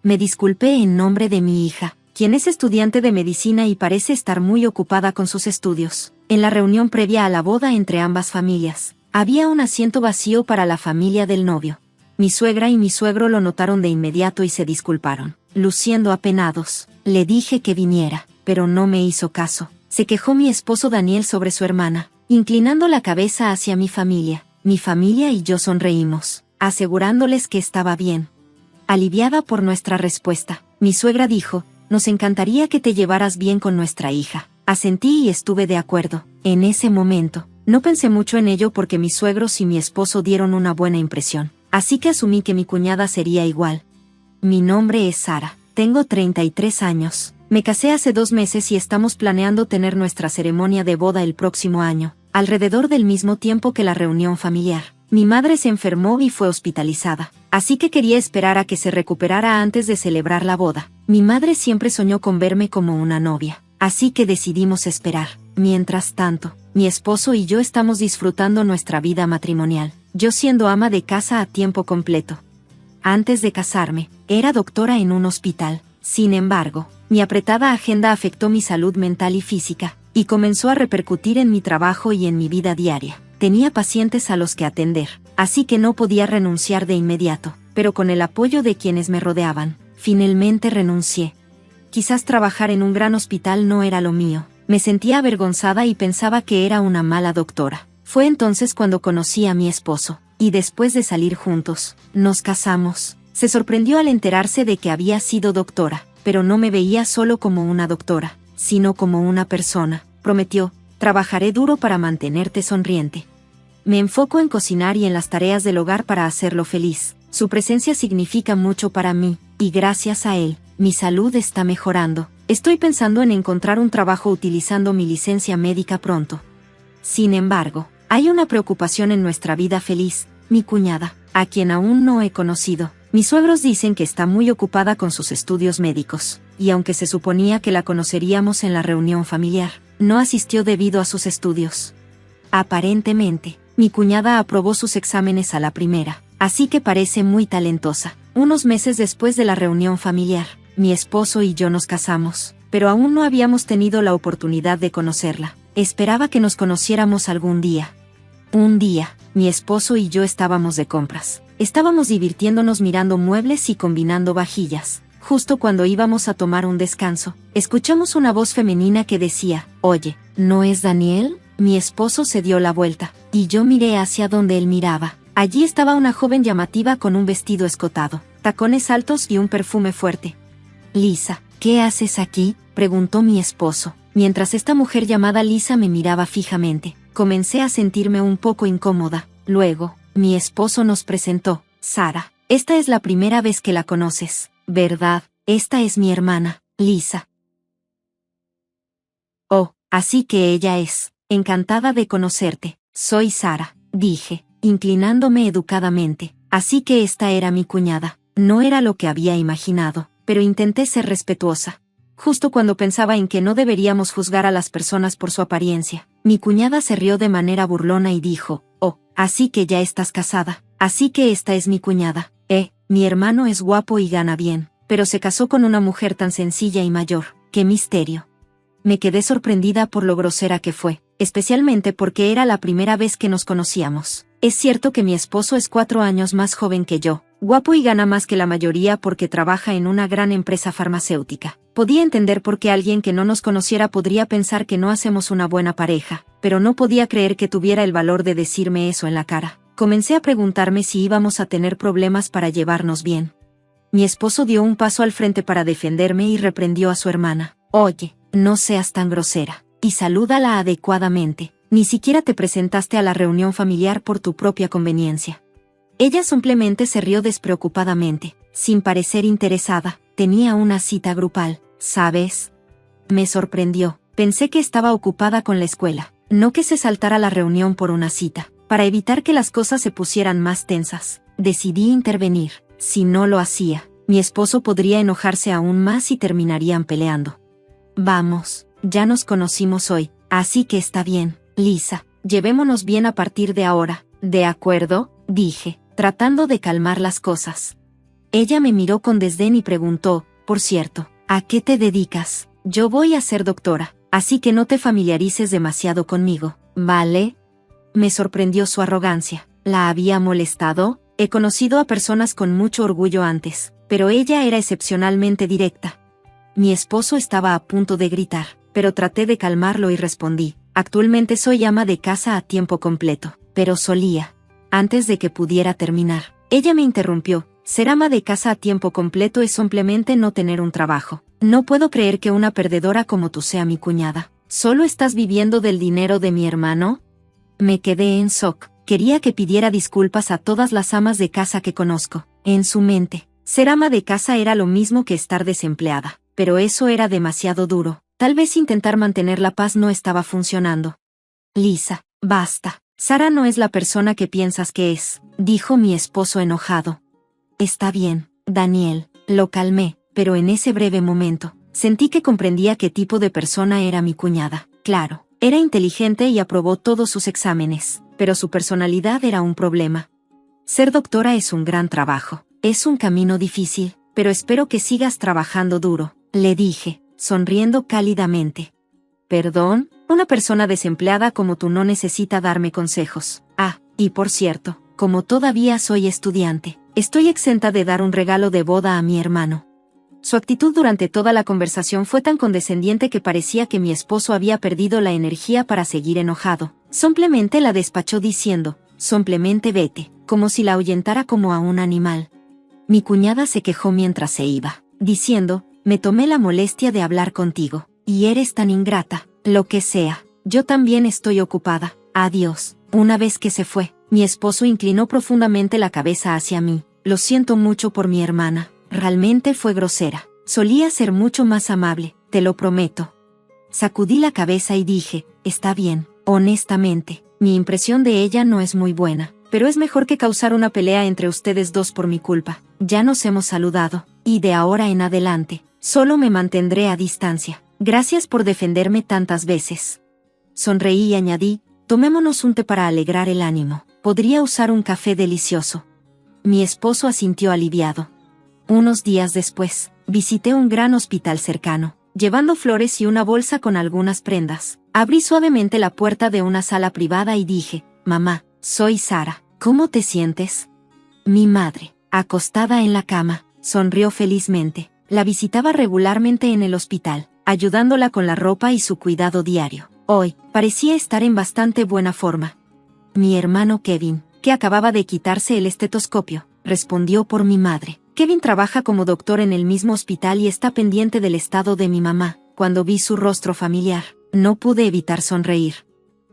Me disculpé en nombre de mi hija, quien es estudiante de medicina y parece estar muy ocupada con sus estudios. En la reunión previa a la boda entre ambas familias, había un asiento vacío para la familia del novio. Mi suegra y mi suegro lo notaron de inmediato y se disculparon. Luciendo apenados, le dije que viniera, pero no me hizo caso. Se quejó mi esposo Daniel sobre su hermana, inclinando la cabeza hacia mi familia. Mi familia y yo sonreímos, asegurándoles que estaba bien. Aliviada por nuestra respuesta, mi suegra dijo: «Nos encantaría que te llevaras bien con nuestra hija». Asentí y estuve de acuerdo. En ese momento, no pensé mucho en ello porque mis suegros y mi esposo dieron una buena impresión, así que asumí que mi cuñada sería igual. Mi nombre es Sara, tengo 33 años. Me casé hace 2 meses y estamos planeando tener nuestra ceremonia de boda el próximo año, alrededor del mismo tiempo que la reunión familiar. Mi madre se enfermó y fue hospitalizada, así que quería esperar a que se recuperara antes de celebrar la boda. Mi madre siempre soñó con verme como una novia, así que decidimos esperar. Mientras tanto, mi esposo y yo estamos disfrutando nuestra vida matrimonial, yo siendo ama de casa a tiempo completo. Antes de casarme, era doctora en un hospital. Sin embargo, mi apretada agenda afectó mi salud mental y física, y comenzó a repercutir en mi trabajo y en mi vida diaria. Tenía pacientes a los que atender, así que no podía renunciar de inmediato, pero con el apoyo de quienes me rodeaban, finalmente renuncié. Quizás trabajar en un gran hospital no era lo mío. Me sentía avergonzada y pensaba que era una mala doctora. Fue entonces cuando conocí a mi esposo, y después de salir juntos, nos casamos. Se sorprendió al enterarse de que había sido doctora, pero no me veía solo como una doctora, sino como una persona. Prometió: «Trabajaré duro para mantenerte sonriente». Me enfoco en cocinar y en las tareas del hogar para hacerlo feliz. Su presencia significa mucho para mí, y gracias a él, mi salud está mejorando. Estoy pensando en encontrar un trabajo utilizando mi licencia médica pronto. Sin embargo, hay una preocupación en nuestra vida feliz: mi cuñada, a quien aún no he conocido. Mis suegros dicen que está muy ocupada con sus estudios médicos, y aunque se suponía que la conoceríamos en la reunión familiar, no asistió debido a sus estudios. Aparentemente, mi cuñada aprobó sus exámenes a la primera, así que parece muy talentosa. Unos meses después de la reunión familiar, mi esposo y yo nos casamos, pero aún no habíamos tenido la oportunidad de conocerla. Esperaba que nos conociéramos algún día. Un día, mi esposo y yo estábamos de compras. Estábamos divirtiéndonos mirando muebles y combinando vajillas. Justo cuando íbamos a tomar un descanso, escuchamos una voz femenina que decía: «Oye, ¿no es Daniel?». Mi esposo se dio la vuelta, y yo miré hacia donde él miraba. Allí estaba una joven llamativa con un vestido escotado, tacones altos y un perfume fuerte. «Lisa, ¿qué haces aquí?», preguntó mi esposo. Mientras esta mujer llamada Lisa me miraba fijamente, comencé a sentirme un poco incómoda. Luego, mi esposo nos presentó: «Sara, esta es la primera vez que la conoces, ¿verdad? Esta es mi hermana, Lisa». «Oh, así que ella es. Encantada de conocerte. Soy Sara», dije, inclinándome educadamente. Así que esta era mi cuñada. No era lo que había imaginado, pero intenté ser respetuosa. Justo cuando pensaba en que no deberíamos juzgar a las personas por su apariencia, mi cuñada se rió de manera burlona y dijo: «Oh, así que ya estás casada. Así que esta es mi cuñada. Mi hermano es guapo y gana bien, pero se casó con una mujer tan sencilla y mayor. ¡Qué misterio!». Me quedé sorprendida por lo grosera que fue, especialmente porque era la primera vez que nos conocíamos. Es cierto que mi esposo es 4 años más joven que yo, guapo y gana más que la mayoría porque trabaja en una gran empresa farmacéutica. Podía entender por qué alguien que no nos conociera podría pensar que no hacemos una buena pareja, pero no podía creer que tuviera el valor de decirme eso en la cara. Comencé a preguntarme si íbamos a tener problemas para llevarnos bien. Mi esposo dio un paso al frente para defenderme y reprendió a su hermana: «Oye, no seas tan grosera, y salúdala adecuadamente. Ni siquiera te presentaste a la reunión familiar por tu propia conveniencia». Ella simplemente se rió despreocupadamente, sin parecer interesada. Tenía una cita grupal, ¿sabes? Me sorprendió. Pensé que estaba ocupada con la escuela, no que se saltara la reunión por una cita. Para evitar que las cosas se pusieran más tensas, decidí intervenir. Si no lo hacía, mi esposo podría enojarse aún más y terminarían peleando. «Vamos, ya nos conocimos hoy, así que está bien, Lisa. Llevémonos bien a partir de ahora, ¿de acuerdo?», dije, tratando de calmar las cosas. Ella me miró con desdén y preguntó, por cierto, ¿a qué te dedicas? Yo voy a ser doctora, así que no te familiarices demasiado conmigo, ¿vale? Me sorprendió su arrogancia. ¿La había molestado? He conocido a personas con mucho orgullo antes, pero ella era excepcionalmente directa. Mi esposo estaba a punto de gritar, pero traté de calmarlo y respondí, actualmente soy ama de casa a tiempo completo, pero solía. Antes de que pudiera terminar, ella me interrumpió, ser ama de casa a tiempo completo es simplemente no tener un trabajo. No puedo creer que una perdedora como tú sea mi cuñada. ¿Solo estás viviendo del dinero de mi hermano? Me quedé en shock. Quería que pidiera disculpas a todas las amas de casa que conozco. En su mente, ser ama de casa era lo mismo que estar desempleada, pero eso era demasiado duro. Tal vez intentar mantener la paz no estaba funcionando. Lisa, basta. Sara no es la persona que piensas que es, dijo mi esposo enojado. Está bien, Daniel, lo calmé, pero en ese breve momento, sentí que comprendía qué tipo de persona era mi cuñada. Claro, era inteligente y aprobó todos sus exámenes, pero su personalidad era un problema. Ser doctora es un gran trabajo, es un camino difícil, pero espero que sigas trabajando duro, le dije, sonriendo cálidamente. Perdón, una persona desempleada como tú no necesita darme consejos. Ah, y por cierto, como todavía soy estudiante, estoy exenta de dar un regalo de boda a mi hermano. Su actitud durante toda la conversación fue tan condescendiente que parecía que mi esposo había perdido la energía para seguir enojado. Simplemente la despachó diciendo, simplemente vete, como si la ahuyentara como a un animal. Mi cuñada se quejó mientras se iba, diciendo, me tomé la molestia de hablar contigo, y eres tan ingrata, lo que sea, yo también estoy ocupada, adiós. Una vez que se fue, mi esposo inclinó profundamente la cabeza hacia mí, lo siento mucho por mi hermana. Realmente fue grosera. Solía ser mucho más amable, te lo prometo. Sacudí la cabeza y dije, está bien, honestamente, mi impresión de ella no es muy buena, pero es mejor que causar una pelea entre ustedes dos por mi culpa. Ya nos hemos saludado, y de ahora en adelante, solo me mantendré a distancia. Gracias por defenderme tantas veces. Sonreí y añadí, tomémonos un té para alegrar el ánimo. Podría usar un café delicioso. Mi esposo asintió aliviado. Unos días después, visité un gran hospital cercano, llevando flores y una bolsa con algunas prendas. Abrí suavemente la puerta de una sala privada y dije, mamá, soy Sara, ¿cómo te sientes? Mi madre, acostada en la cama, sonrió felizmente. La visitaba regularmente en el hospital, ayudándola con la ropa y su cuidado diario. Hoy, parecía estar en bastante buena forma. Mi hermano Kevin, que acababa de quitarse el estetoscopio, respondió por mi madre. Kevin trabaja como doctor en el mismo hospital y está pendiente del estado de mi mamá. Cuando vi su rostro familiar, no pude evitar sonreír.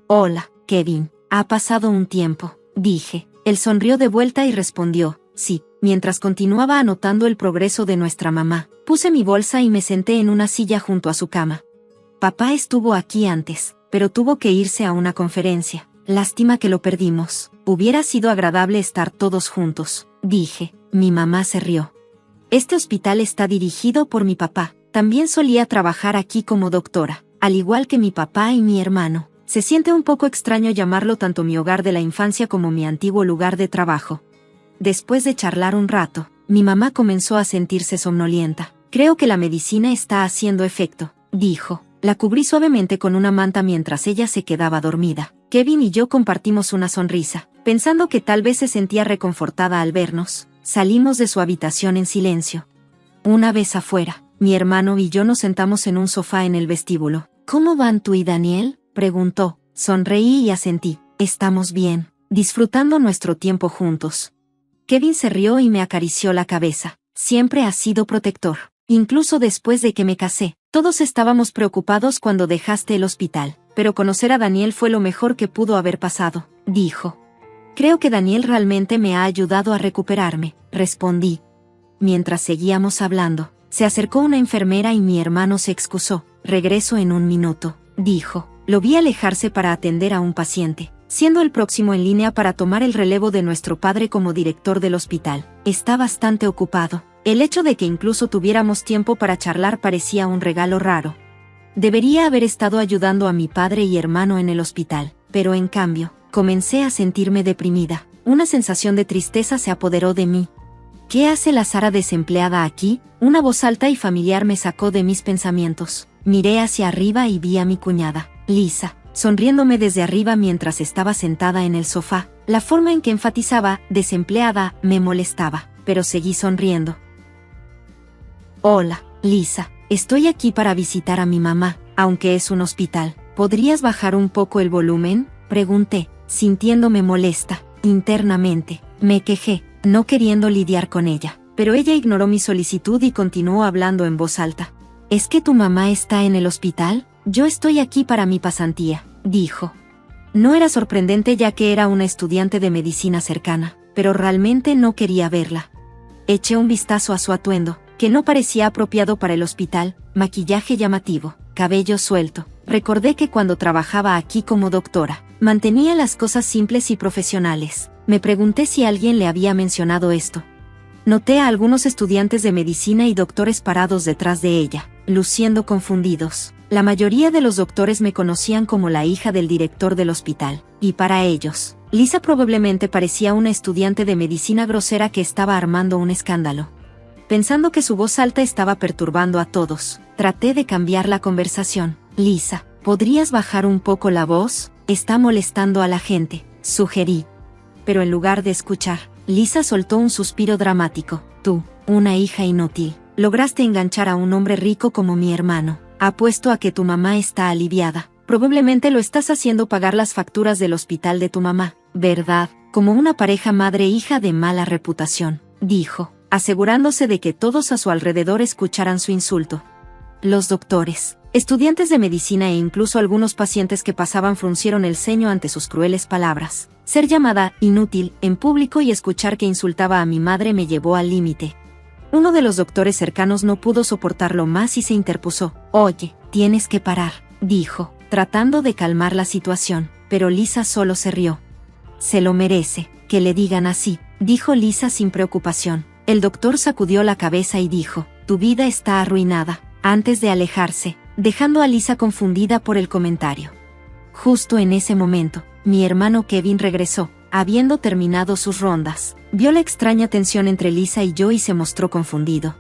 Hola, Kevin, ha pasado un tiempo, dije. Él sonrió de vuelta y respondió, sí. Mientras continuaba anotando el progreso de nuestra mamá, puse mi bolsa y me senté en una silla junto a su cama. Papá estuvo aquí antes, pero tuvo que irse a una conferencia. Lástima que lo perdimos. Hubiera sido agradable estar todos juntos, dije. Mi mamá se rió. Este hospital está dirigido por mi papá. También solía trabajar aquí como doctora, al igual que mi papá y mi hermano. Se siente un poco extraño llamarlo tanto mi hogar de la infancia como mi antiguo lugar de trabajo. Después de charlar un rato, mi mamá comenzó a sentirse somnolienta. Creo que la medicina está haciendo efecto, dijo. La cubrí suavemente con una manta mientras ella se quedaba dormida. Kevin y yo compartimos una sonrisa, pensando que tal vez se sentía reconfortada al vernos. Salimos de su habitación en silencio. Una vez afuera, mi hermano y yo nos sentamos en un sofá en el vestíbulo. ¿Cómo van tú y Daniel?, preguntó. Sonreí y asentí. Estamos bien, disfrutando nuestro tiempo juntos. Kevin se rió y me acarició la cabeza. Siempre has sido protector. Incluso después de que me casé, todos estábamos preocupados cuando dejaste el hospital. Pero conocer a Daniel fue lo mejor que pudo haber pasado, dijo. Creo que Daniel realmente me ha ayudado a recuperarme, respondí. Mientras seguíamos hablando, se acercó una enfermera y mi hermano se excusó. Regreso en un minuto, dijo. Lo vi alejarse para atender a un paciente, siendo el próximo en línea para tomar el relevo de nuestro padre como director del hospital. Está bastante ocupado. El hecho de que incluso tuviéramos tiempo para charlar parecía un regalo raro. Debería haber estado ayudando a mi padre y hermano en el hospital, pero en cambio, comencé a sentirme deprimida. Una sensación de tristeza se apoderó de mí. ¿Qué hace la Sara desempleada aquí? Una voz alta y familiar me sacó de mis pensamientos. Miré hacia arriba y vi a mi cuñada, Lisa, sonriéndome desde arriba mientras estaba sentada en el sofá. La forma en que enfatizaba desempleada me molestaba, pero seguí sonriendo. Hola, Lisa, estoy aquí para visitar a mi mamá, aunque es un hospital. ¿Podrías bajar un poco el volumen?, pregunté, sintiéndome molesta. Internamente, me quejé, no queriendo lidiar con ella, pero ella ignoró mi solicitud y continuó hablando en voz alta. ¿Es que tu mamá está en el hospital? Yo estoy aquí para mi pasantía, dijo. No era sorprendente ya que era una estudiante de medicina cercana, pero realmente no quería verla. Eché un vistazo a su atuendo, que no parecía apropiado para el hospital, maquillaje llamativo, cabello suelto. Recordé que cuando trabajaba aquí como doctora, mantenía las cosas simples y profesionales. Me pregunté si alguien le había mencionado esto. Noté a algunos estudiantes de medicina y doctores parados detrás de ella, luciendo confundidos. La mayoría de los doctores me conocían como la hija del director del hospital, y para ellos, Lisa probablemente parecía una estudiante de medicina grosera que estaba armando un escándalo. Pensando que su voz alta estaba perturbando a todos, traté de cambiar la conversación. Lisa, ¿podrías bajar un poco la voz? Está molestando a la gente, sugerí. Pero en lugar de escuchar, Lisa soltó un suspiro dramático. Tú, una hija inútil, lograste enganchar a un hombre rico como mi hermano. Apuesto a que tu mamá está aliviada. Probablemente lo estás haciendo pagar las facturas del hospital de tu mamá, ¿verdad? Como una pareja madre-hija de mala reputación, dijo, asegurándose de que todos a su alrededor escucharan su insulto. Los doctores, estudiantes de medicina e incluso algunos pacientes que pasaban fruncieron el ceño ante sus crueles palabras. Ser llamada inútil en público y escuchar que insultaba a mi madre me llevó al límite. Uno de los doctores cercanos no pudo soportarlo más y se interpuso. Oye, tienes que parar, dijo, tratando de calmar la situación, pero Lisa solo se rió. Se lo merece, que le digan así, dijo Lisa sin preocupación. El doctor sacudió la cabeza y dijo, tu vida está arruinada, antes de alejarse, dejando a Lisa confundida por el comentario. Justo en ese momento, mi hermano Kevin regresó, habiendo terminado sus rondas. Vio la extraña tensión entre Lisa y yo y se mostró confundido.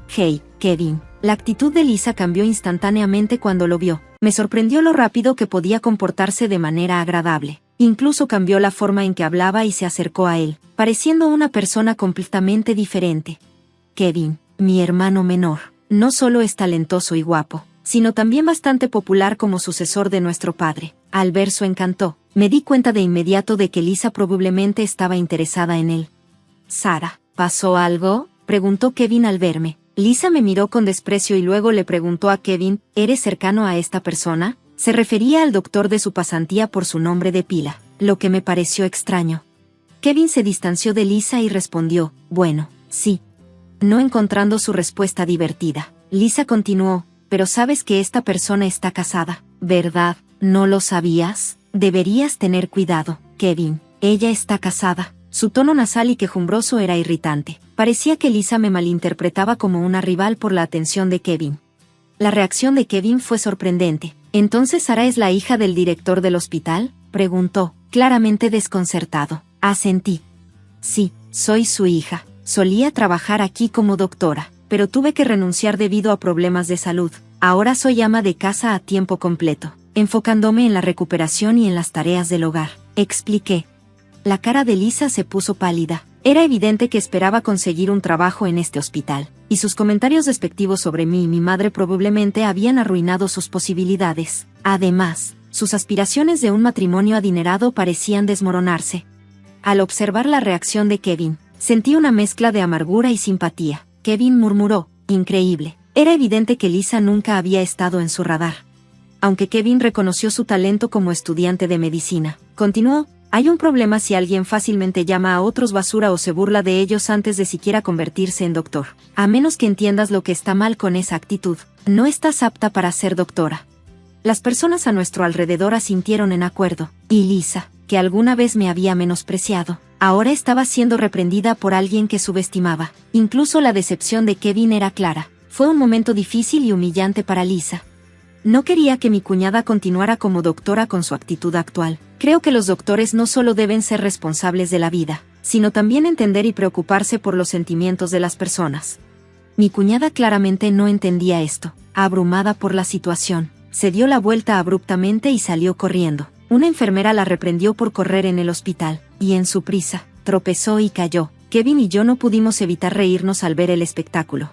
Hey, Kevin. La actitud de Lisa cambió instantáneamente cuando lo vio. Me sorprendió lo rápido que podía comportarse de manera agradable. Incluso cambió la forma en que hablaba y se acercó a él, pareciendo una persona completamente diferente. Kevin, mi hermano menor, no solo es talentoso y guapo, sino también bastante popular como sucesor de nuestro padre. Al ver su encanto, me di cuenta de inmediato de que Lisa probablemente estaba interesada en él. Sara, ¿pasó algo?, preguntó Kevin al verme. Lisa me miró con desprecio y luego le preguntó a Kevin, ¿eres cercano a esta persona? Se refería al doctor de su pasantía por su nombre de pila, lo que me pareció extraño. Kevin se distanció de Lisa y respondió, bueno, sí. No encontrando su respuesta divertida, Lisa continuó, pero sabes que esta persona está casada, ¿verdad? ¿No lo sabías? Deberías tener cuidado, Kevin. Ella está casada. Su tono nasal y quejumbroso era irritante. Parecía que Lisa me malinterpretaba como una rival por la atención de Kevin. La reacción de Kevin fue sorprendente. ¿Entonces Sara es la hija del director del hospital?, preguntó, claramente desconcertado. Asentí. Sí, soy su hija. Solía trabajar aquí como doctora, pero tuve que renunciar debido a problemas de salud. Ahora soy ama de casa a tiempo completo, enfocándome en la recuperación y en las tareas del hogar, expliqué. La cara de Lisa se puso pálida. Era evidente que esperaba conseguir un trabajo en este hospital, y sus comentarios despectivos sobre mí y mi madre probablemente habían arruinado sus posibilidades. Además, sus aspiraciones de un matrimonio adinerado parecían desmoronarse. Al observar la reacción de Kevin, sentí una mezcla de amargura y simpatía. Kevin murmuró, increíble. Era evidente que Lisa nunca había estado en su radar. Aunque Kevin reconoció su talento como estudiante de medicina, continuó, hay un problema si alguien fácilmente llama a otros basura o se burla de ellos antes de siquiera convertirse en doctor. A menos que entiendas lo que está mal con esa actitud, no estás apta para ser doctora. Las personas a nuestro alrededor asintieron en acuerdo, y Lisa, que alguna vez me había menospreciado, ahora estaba siendo reprendida por alguien que subestimaba. Incluso la decepción de Kevin era clara. Fue un momento difícil y humillante para Lisa. No quería que mi cuñada continuara como doctora con su actitud actual. Creo que los doctores no solo deben ser responsables de la vida, sino también entender y preocuparse por los sentimientos de las personas. Mi cuñada claramente no entendía esto. Abrumada por la situación, se dio la vuelta abruptamente y salió corriendo. Una enfermera la reprendió por correr en el hospital, y en su prisa, tropezó y cayó. Kevin y yo no pudimos evitar reírnos al ver el espectáculo.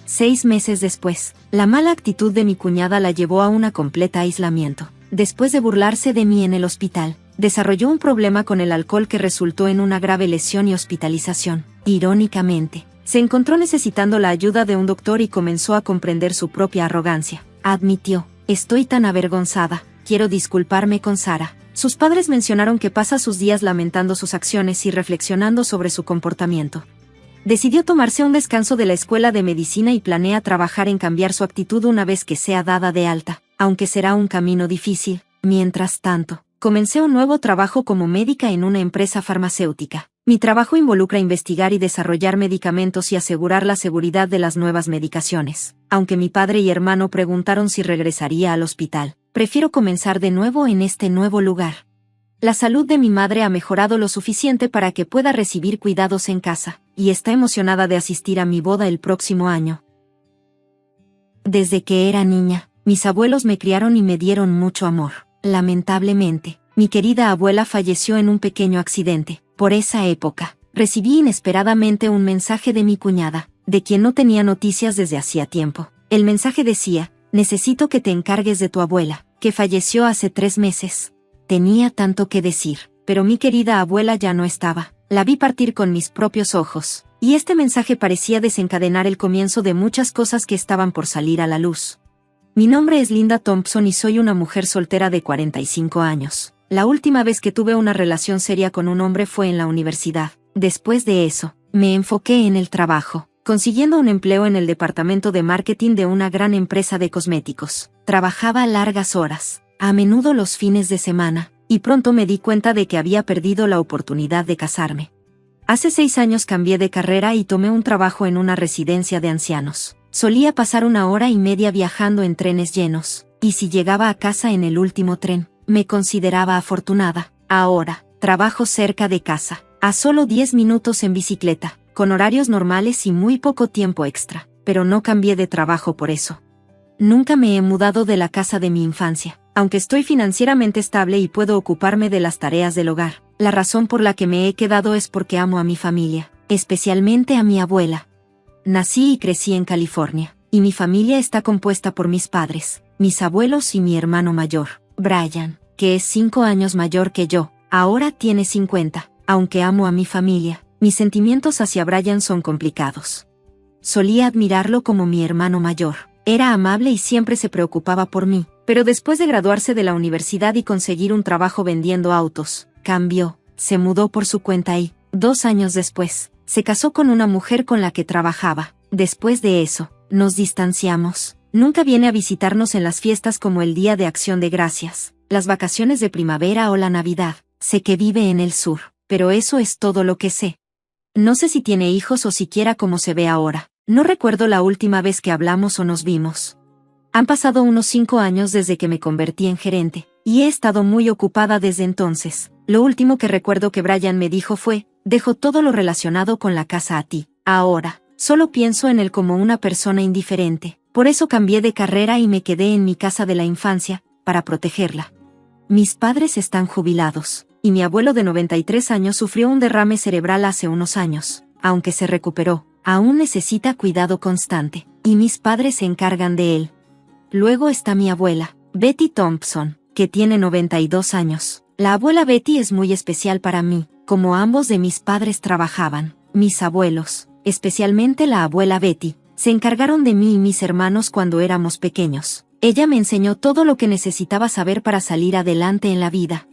6 meses después, la mala actitud de mi cuñada la llevó a un completo aislamiento. Después de burlarse de mí en el hospital, desarrolló un problema con el alcohol que resultó en una grave lesión y hospitalización. Irónicamente, se encontró necesitando la ayuda de un doctor y comenzó a comprender su propia arrogancia. Admitió: estoy tan avergonzada, quiero disculparme con Sara. Sus padres mencionaron que pasa sus días lamentando sus acciones y reflexionando sobre su comportamiento. Decidió tomarse un descanso de la escuela de medicina y planea trabajar en cambiar su actitud una vez que sea dada de alta, aunque será un camino difícil. Mientras tanto, comencé un nuevo trabajo como médica en una empresa farmacéutica. Mi trabajo involucra investigar y desarrollar medicamentos y asegurar la seguridad de las nuevas medicaciones. Aunque mi padre y hermano preguntaron si regresaría al hospital, prefiero comenzar de nuevo en este nuevo lugar. La salud de mi madre ha mejorado lo suficiente para que pueda recibir cuidados en casa, y está emocionada de asistir a mi boda el próximo año. Desde que era niña, mis abuelos me criaron y me dieron mucho amor. Lamentablemente, mi querida abuela falleció en un pequeño accidente. Por esa época, recibí inesperadamente un mensaje de mi cuñada, de quien no tenía noticias desde hacía tiempo. El mensaje decía: necesito que te encargues de tu abuela, que falleció hace 3 meses. Tenía tanto que decir, pero mi querida abuela ya no estaba. La vi partir con mis propios ojos, y este mensaje parecía desencadenar el comienzo de muchas cosas que estaban por salir a la luz. Mi nombre es Linda Thompson y soy una mujer soltera de 45 años. La última vez que tuve una relación seria con un hombre fue en la universidad. Después de eso, me enfoqué en el trabajo, consiguiendo un empleo en el departamento de marketing de una gran empresa de cosméticos. Trabajaba largas horas, a menudo los fines de semana, y pronto me di cuenta de que había perdido la oportunidad de casarme. Hace 6 años cambié de carrera y tomé un trabajo en una residencia de ancianos. Solía pasar 1 hora y media viajando en trenes llenos, y si llegaba a casa en el último tren, me consideraba afortunada. Ahora, trabajo cerca de casa, a solo 10 minutos en bicicleta, con horarios normales y muy poco tiempo extra, pero no cambié de trabajo por eso. Nunca me he mudado de la casa de mi infancia, aunque estoy financieramente estable y puedo ocuparme de las tareas del hogar. La razón por la que me he quedado es porque amo a mi familia, especialmente a mi abuela. Nací y crecí en California, y mi familia está compuesta por mis padres, mis abuelos y mi hermano mayor, Brian, que es 5 años mayor que yo. Ahora tiene 50. Aunque amo a mi familia, mis sentimientos hacia Brian son complicados. Solía admirarlo como mi hermano mayor. Era amable y siempre se preocupaba por mí, pero después de graduarse de la universidad y conseguir un trabajo vendiendo autos, cambió, se mudó por su cuenta y, 2 años después, se casó con una mujer con la que trabajaba. Después de eso, nos distanciamos. Nunca viene a visitarnos en las fiestas como el Día de Acción de Gracias, las vacaciones de primavera o la Navidad. Sé que vive en el sur, pero eso es todo lo que sé. No sé si tiene hijos o siquiera cómo se ve ahora. No recuerdo la última vez que hablamos o nos vimos. Han pasado unos 5 años desde que me convertí en gerente, y he estado muy ocupada desde entonces. Lo último que recuerdo que Brian me dijo fue: dejo todo lo relacionado con la casa a ti. Ahora, solo pienso en él como una persona indiferente. Por eso cambié de carrera y me quedé en mi casa de la infancia, para protegerla. Mis padres están jubilados, y mi abuelo de 93 años sufrió un derrame cerebral hace unos años. Aunque se recuperó, aún necesita cuidado constante, y mis padres se encargan de él. Luego está mi abuela, Betty Thompson, que tiene 92 años. La abuela Betty es muy especial para mí, como ambos de mis padres trabajaban. Mis abuelos, especialmente la abuela Betty, se encargaron de mí y mis hermanos cuando éramos pequeños. Ella me enseñó todo lo que necesitaba saber para salir adelante en la vida.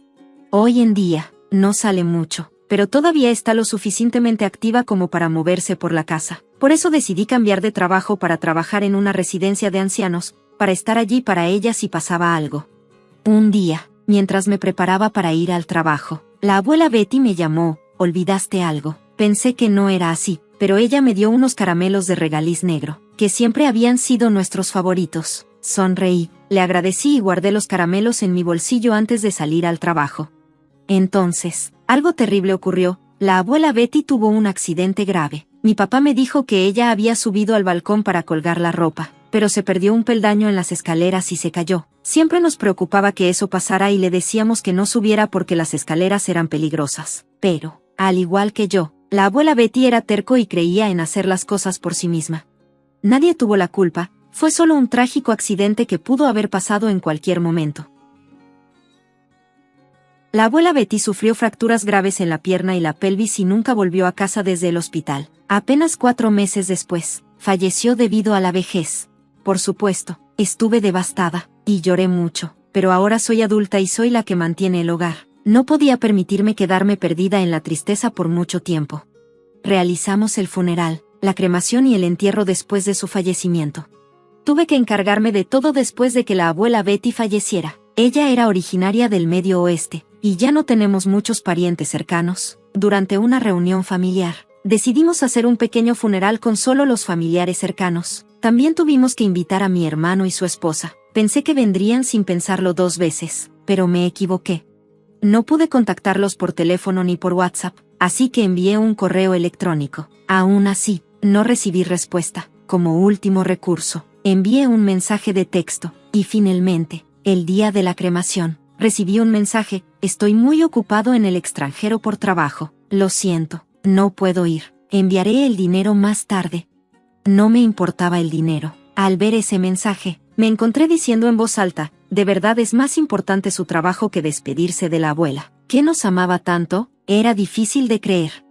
Hoy en día, no sale mucho, pero todavía está lo suficientemente activa como para moverse por la casa. Por eso decidí cambiar de trabajo para trabajar en una residencia de ancianos, para estar allí para ella si pasaba algo. Un día, mientras me preparaba para ir al trabajo, la abuela Betty me llamó: ¿olvidaste algo? Pensé que no era así, pero ella me dio unos caramelos de regaliz negro, que siempre habían sido nuestros favoritos. Sonreí, le agradecí y guardé los caramelos en mi bolsillo antes de salir al trabajo. Entonces, algo terrible ocurrió. la abuela Betty tuvo un accidente grave. Mi papá me dijo que ella había subido al balcón para colgar la ropa, pero se perdió un peldaño en las escaleras y se cayó. Siempre nos preocupaba que eso pasara y le decíamos que no subiera porque las escaleras eran peligrosas. Pero, al igual que yo, la abuela Betty era terco y creía en hacer las cosas por sí misma. Nadie tuvo la culpa, fue solo un trágico accidente que pudo haber pasado en cualquier momento. La abuela Betty sufrió fracturas graves en la pierna y la pelvis y nunca volvió a casa desde el hospital. Apenas 4 meses después, falleció debido a la vejez. Por supuesto, estuve devastada, y lloré mucho, pero ahora soy adulta y soy la que mantiene el hogar. No podía permitirme quedarme perdida en la tristeza por mucho tiempo. Realizamos el funeral, la cremación y el entierro después de su fallecimiento. Tuve que encargarme de todo después de que la abuela Betty falleciera. Ella era originaria del Medio Oeste, y ya no tenemos muchos parientes cercanos. Durante una reunión familiar, decidimos hacer un pequeño funeral con solo los familiares cercanos. También tuvimos que invitar a mi hermano y su esposa. Pensé que vendrían sin pensarlo 2 veces, pero me equivoqué. No pude contactarlos por teléfono ni por WhatsApp, así que envié un correo electrónico. Aún así, no recibí respuesta. Como último recurso, envié un mensaje de texto, y finalmente, el día de la cremación, recibí un mensaje: estoy muy ocupado en el extranjero por trabajo, lo siento, no puedo ir, enviaré el dinero más tarde. No me importaba el dinero. Al ver ese mensaje, me encontré diciendo en voz alta: de verdad es más importante su trabajo que despedirse de la abuela, que nos amaba tanto. Era difícil de creer.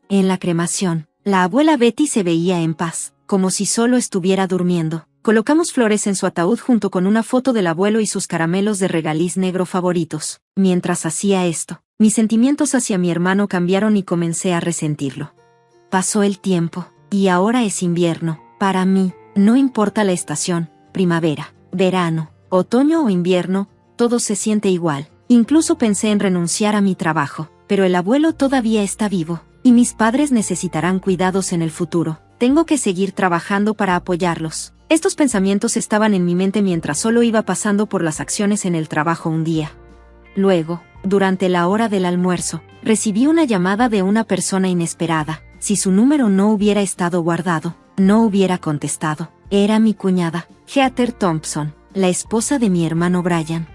En la cremación, la abuela Betty se veía en paz, como si solo estuviera durmiendo. Colocamos flores en su ataúd junto con una foto del abuelo y sus caramelos de regaliz negro favoritos. Mientras hacía esto, mis sentimientos hacia mi hermano cambiaron y comencé a resentirlo. Pasó el tiempo, y ahora es invierno. Para mí, no importa la estación, primavera, verano, otoño o invierno, todo se siente igual. Incluso pensé en renunciar a mi trabajo, pero el abuelo todavía está vivo, y mis padres necesitarán cuidados en el futuro. Tengo que seguir trabajando para apoyarlos. Estos pensamientos estaban en mi mente mientras solo iba pasando por las acciones en el trabajo un día. Luego, durante la hora del almuerzo, recibí una llamada de una persona inesperada. Si su número no hubiera estado guardado, no hubiera contestado. Era mi cuñada, Heather Thompson, la esposa de mi hermano Brian.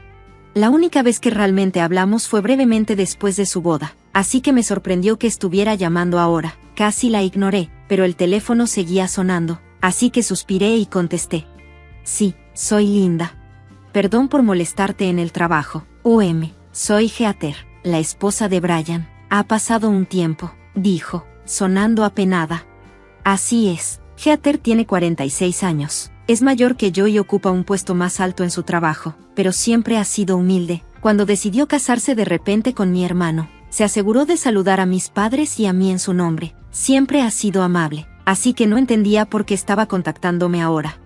La única vez que realmente hablamos fue brevemente después de su boda, así que me sorprendió que estuviera llamando ahora. Casi la ignoré, pero el teléfono seguía sonando, así que suspiré y contesté. Sí, soy Linda. Perdón por molestarte en el trabajo. Soy Heather, la esposa de Brian. Ha pasado un tiempo, dijo, sonando apenada. Así es, Heather tiene 46 años. Es mayor que yo y ocupa un puesto más alto en su trabajo, pero siempre ha sido humilde. Cuando decidió casarse de repente con mi hermano, se aseguró de saludar a mis padres y a mí en su nombre. Siempre ha sido amable, así que no entendía por qué estaba contactándome ahora.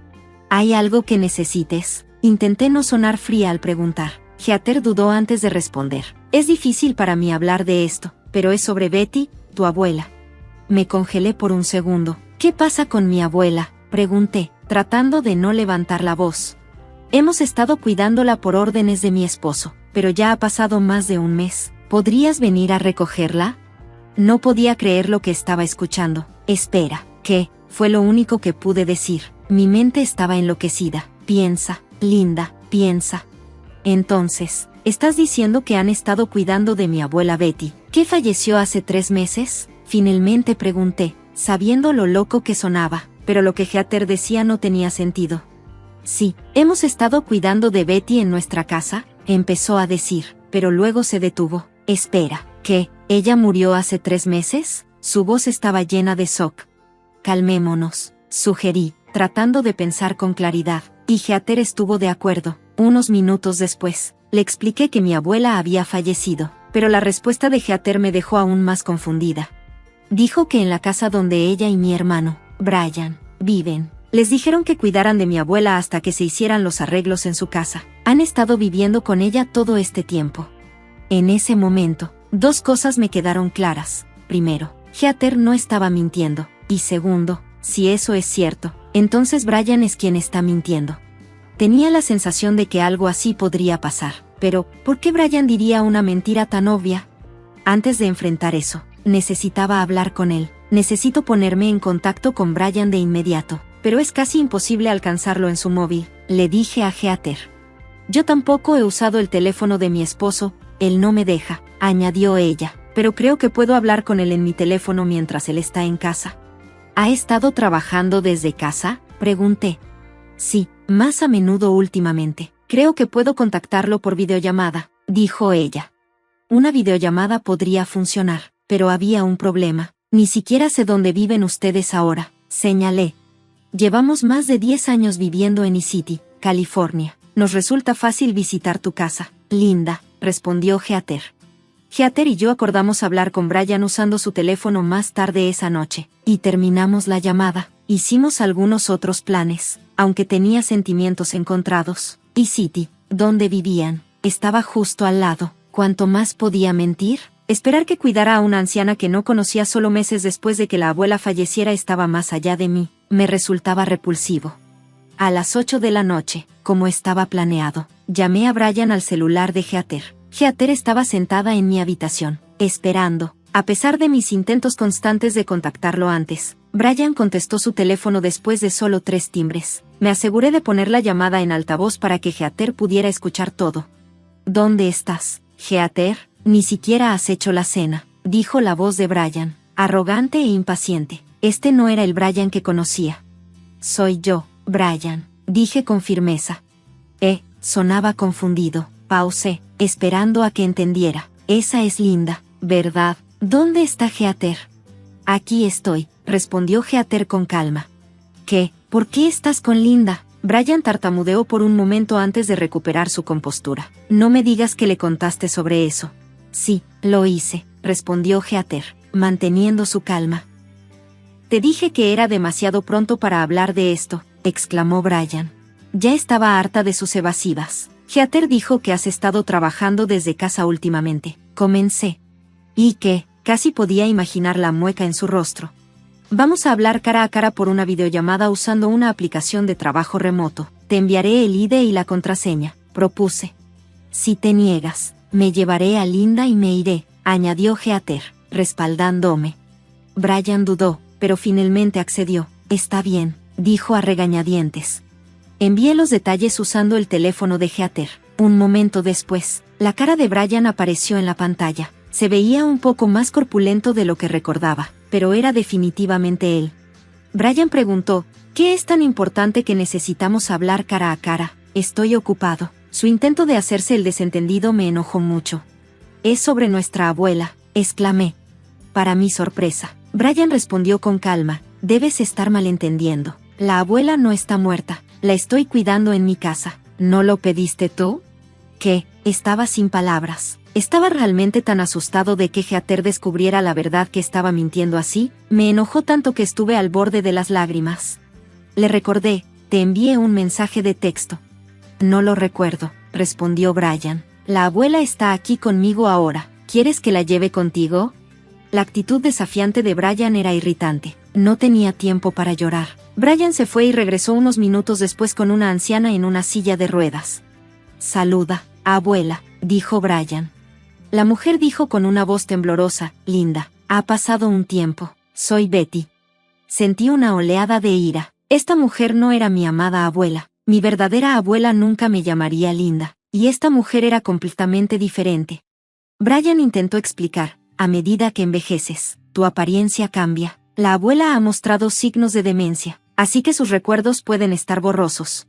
¿Hay algo que necesites? Intenté no sonar fría al preguntar. Heather dudó antes de responder. Es difícil para mí hablar de esto, pero es sobre Betty, tu abuela. Me congelé por un segundo. ¿Qué pasa con mi abuela?, pregunté, tratando de no levantar la voz. Hemos estado cuidándola por órdenes de mi esposo, pero ya ha pasado más de un mes. ¿Podrías venir a recogerla? No podía creer lo que estaba escuchando. Espera, ¿qué? Fue lo único que pude decir. Mi mente estaba enloquecida. Piensa, Linda, piensa. Entonces, ¿estás diciendo que han estado cuidando de mi abuela Betty, que falleció hace 3 meses? Finalmente pregunté, sabiendo lo loco que sonaba, pero lo que Heather decía no tenía sentido. Sí, hemos estado cuidando de Betty en nuestra casa, empezó a decir, pero luego se detuvo. Espera, ¿qué? ¿Ella murió hace 3 meses? Su voz estaba llena de shock. Calmémonos, sugerí, tratando de pensar con claridad, y Heather estuvo de acuerdo. Unos minutos después, le expliqué que mi abuela había fallecido, pero la respuesta de Heather me dejó aún más confundida. Dijo que en la casa donde ella y mi hermano, Brian, viven, les dijeron que cuidaran de mi abuela hasta que se hicieran los arreglos en su casa. Han estado viviendo con ella todo este tiempo. En ese momento, 2 cosas me quedaron claras. Primero, Heather no estaba mintiendo. Y segundo, si eso es cierto, entonces Brian es quien está mintiendo. Tenía la sensación de que algo así podría pasar. Pero, ¿por qué Brian diría una mentira tan obvia? Antes de enfrentar eso, Necesitaba hablar con él. Necesito ponerme en contacto con Brian de inmediato. Pero es casi imposible alcanzarlo en su móvil, le dije a Heather. Yo tampoco he usado el teléfono de mi esposo, él no me deja, añadió ella. Pero creo que puedo hablar con él en mi teléfono mientras él está en casa. ¿Ha estado trabajando desde casa?, pregunté. Sí, más a menudo últimamente. Creo que puedo contactarlo por videollamada, dijo ella. Una videollamada podría funcionar, pero había un problema. Ni siquiera sé dónde viven ustedes ahora, señalé. Llevamos más de 10 años viviendo en E-City, California. Nos resulta fácil visitar tu casa, Linda, respondió Heather. Heather y yo acordamos hablar con Brian usando su teléfono más tarde esa noche, y terminamos la llamada. Hicimos algunos otros planes, aunque tenía sentimientos encontrados. E-City, donde vivían, estaba justo al lado. ¿Cuánto más podía mentir? Esperar que cuidara a una anciana que no conocía solo meses después de que la abuela falleciera estaba más allá de mí. Me resultaba repulsivo. A las 8 de la noche, como estaba planeado, llamé a Brian al celular de Heather. Heather estaba sentada en mi habitación, esperando. A pesar de mis intentos constantes de contactarlo antes, Brian contestó su teléfono después de solo 3 timbres. Me aseguré de poner la llamada en altavoz para que Heather pudiera escuchar todo. ¿Dónde estás, Heather? Ni siquiera has hecho la cena, dijo la voz de Brian, arrogante e impaciente. Este no era el Brian que conocía. Soy yo, Brian, dije con firmeza. Sonaba confundido. Pausé, esperando a que entendiera. Esa es Linda, ¿verdad? ¿Dónde está Heather? Aquí estoy, respondió Heather con calma. ¿Qué? ¿Por qué estás con Linda? Brian tartamudeó por un momento antes de recuperar su compostura. No me digas que le contaste sobre eso. Sí, lo hice, respondió Heather, manteniendo su calma. Te dije que era demasiado pronto para hablar de esto, exclamó Brian. Ya estaba harta de sus evasivas. Heather dijo que has estado trabajando desde casa últimamente. Comencé. ¿Y qué? Casi podía imaginar la mueca en su rostro. Vamos a hablar cara a cara por una videollamada usando una aplicación de trabajo remoto. Te enviaré el ID y la contraseña, propuse. Si te niegas, me llevaré a Linda y me iré, añadió Heather, respaldándome. Brian dudó, pero finalmente accedió. Está bien, dijo a regañadientes. Envié los detalles usando el teléfono de Heather. Un momento después, la cara de Brian apareció en la pantalla. Se veía un poco más corpulento de lo que recordaba, pero era definitivamente él. Brian preguntó, ¿qué es tan importante que necesitamos hablar cara a cara? Estoy ocupado. Su intento de hacerse el desentendido me enojó mucho. Es sobre nuestra abuela, exclamé. Para mi sorpresa, Brian respondió con calma, debes estar malentendiendo. La abuela no está muerta. La estoy cuidando en mi casa. ¿No lo pediste tú? ¿Qué? Estaba sin palabras. Estaba realmente tan asustado de que Heather descubriera la verdad que estaba mintiendo así. Me enojó tanto que estuve al borde de las lágrimas. Le recordé, te envié un mensaje de texto. No lo recuerdo, respondió Brian. La abuela está aquí conmigo ahora. ¿Quieres que la lleve contigo? La actitud desafiante de Brian era irritante. No tenía tiempo para llorar. Brian se fue y regresó unos minutos después con una anciana en una silla de ruedas. Saluda, abuela, dijo Brian. La mujer dijo con una voz temblorosa, Linda, ha pasado un tiempo, soy Betty. Sentí una oleada de ira. Esta mujer no era mi amada abuela. Mi verdadera abuela nunca me llamaría Linda, y esta mujer era completamente diferente. Brian intentó explicar, a medida que envejeces, tu apariencia cambia. La abuela ha mostrado signos de demencia, así que sus recuerdos pueden estar borrosos.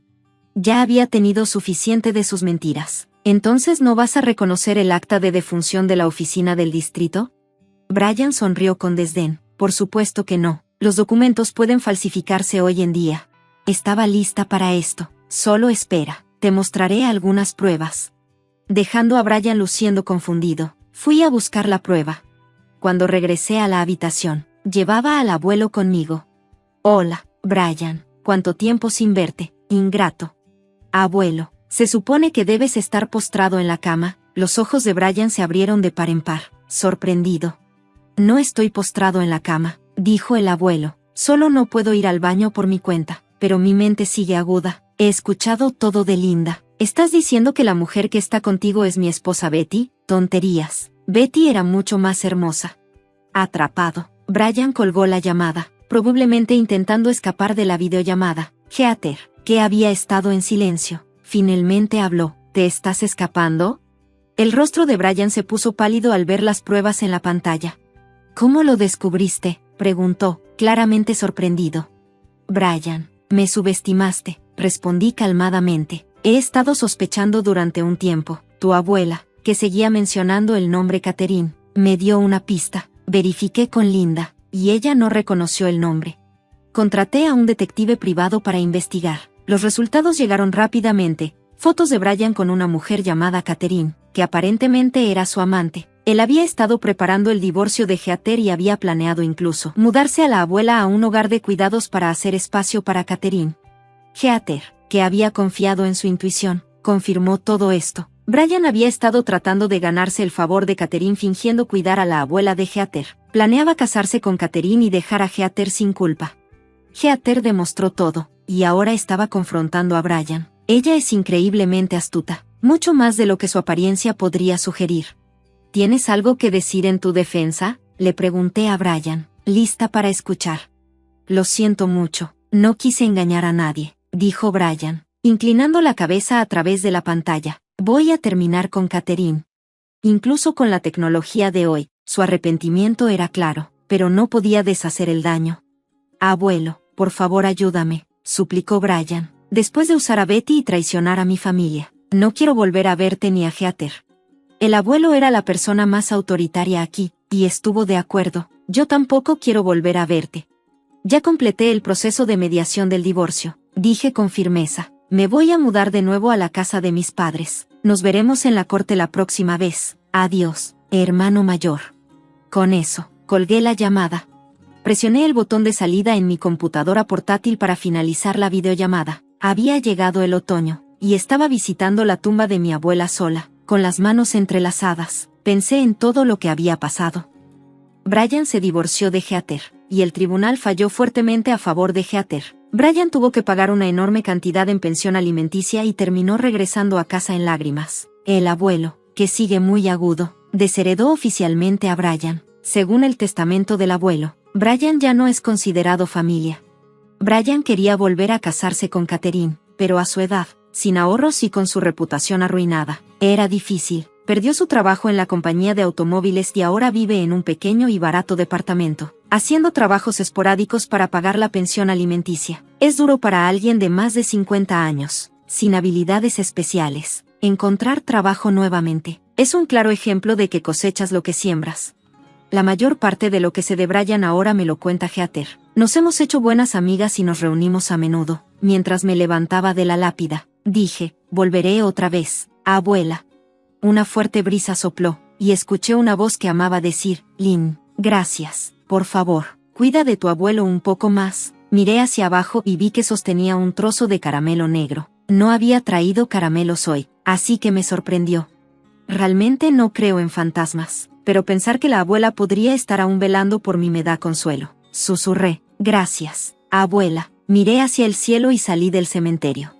Ya había tenido suficiente de sus mentiras. ¿Entonces no vas a reconocer el acta de defunción de la oficina del distrito? Brian sonrió con desdén. Por supuesto que no. Los documentos pueden falsificarse hoy en día. Estaba lista para esto. Solo espera. Te mostraré algunas pruebas. Dejando a Brian luciendo confundido, fui a buscar la prueba. Cuando regresé a la habitación, llevaba al abuelo conmigo. Hola, Brian. ¿Cuánto tiempo sin verte, ingrato? Abuelo. Se supone que debes estar postrado en la cama. Los ojos de Brian se abrieron de par en par, sorprendido. No estoy postrado en la cama, dijo el abuelo. Solo no puedo ir al baño por mi cuenta, pero mi mente sigue aguda. He escuchado todo de Linda. ¿Estás diciendo que la mujer que está contigo es mi esposa Betty? Tonterías. Betty era mucho más hermosa. Atrapado. Brian colgó la llamada, probablemente intentando escapar de la videollamada. Heather, que había estado en silencio, finalmente habló. ¿Te estás escapando? El rostro de Brian se puso pálido al ver las pruebas en la pantalla. ¿Cómo lo descubriste?, preguntó, claramente sorprendido. Brian, me subestimaste, respondí calmadamente. He estado sospechando durante un tiempo. Tu abuela, que seguía mencionando el nombre Catherine, me dio una pista. Verifiqué con Linda, y ella no reconoció el nombre. Contraté a un detective privado para investigar. Los resultados llegaron rápidamente. Fotos de Brian con una mujer llamada Catherine, que aparentemente era su amante. Él había estado preparando el divorcio de Heather y había planeado incluso mudarse a la abuela a un hogar de cuidados para hacer espacio para Catherine. Heather, que había confiado en su intuición, confirmó todo esto. Brian había estado tratando de ganarse el favor de Catherine fingiendo cuidar a la abuela de Heather. Planeaba casarse con Catherine y dejar a Heather sin culpa. Heather demostró todo, y ahora estaba confrontando a Brian. Ella es increíblemente astuta, mucho más de lo que su apariencia podría sugerir. ¿Tienes algo que decir en tu defensa?, le pregunté a Brian, lista para escuchar. Lo siento mucho, no quise engañar a nadie, dijo Brian, inclinando la cabeza a través de la pantalla. Voy a terminar con Catherine. Incluso con la tecnología de hoy, su arrepentimiento era claro, pero no podía deshacer el daño. Abuelo, por favor ayúdame, suplicó Brian. Después de usar a Betty y traicionar a mi familia, no quiero volver a verte ni a Heather. El abuelo era la persona más autoritaria aquí, y estuvo de acuerdo. Yo tampoco quiero volver a verte. Ya completé el proceso de mediación del divorcio, dije con firmeza. Me voy a mudar de nuevo a la casa de mis padres. Nos veremos en la corte la próxima vez. Adiós, hermano mayor. Con eso, colgué la llamada. Presioné el botón de salida en mi computadora portátil para finalizar la videollamada. Había llegado el otoño, y estaba visitando la tumba de mi abuela sola, con las manos entrelazadas. Pensé en todo lo que había pasado. Brian se divorció de Heather, y el tribunal falló fuertemente a favor de Heather. Brian tuvo que pagar una enorme cantidad en pensión alimenticia y terminó regresando a casa en lágrimas. El abuelo, que sigue muy agudo, desheredó oficialmente a Brian. Según el testamento del abuelo, Brian ya no es considerado familia. Brian quería volver a casarse con Catherine, pero a su edad, sin ahorros y con su reputación arruinada, era difícil. Perdió su trabajo en la compañía de automóviles y ahora vive en un pequeño y barato departamento, haciendo trabajos esporádicos para pagar la pensión alimenticia. Es duro para alguien de más de 50 años, sin habilidades especiales, encontrar trabajo nuevamente. Es un claro ejemplo de que cosechas lo que siembras. La mayor parte de lo que sé de Brian ahora me lo cuenta Heather. Nos hemos hecho buenas amigas y nos reunimos a menudo. Mientras me levantaba de la lápida, dije, volveré otra vez, abuela. Una fuerte brisa sopló, y escuché una voz que amaba decir, Lynn, gracias, por favor, cuida de tu abuelo un poco más. Miré hacia abajo y vi que sostenía un trozo de caramelo negro. No había traído caramelos hoy, así que me sorprendió. Realmente no creo en fantasmas, pero pensar que la abuela podría estar aún velando por mí me da consuelo. Susurré, gracias, abuela. Miré hacia el cielo y salí del cementerio.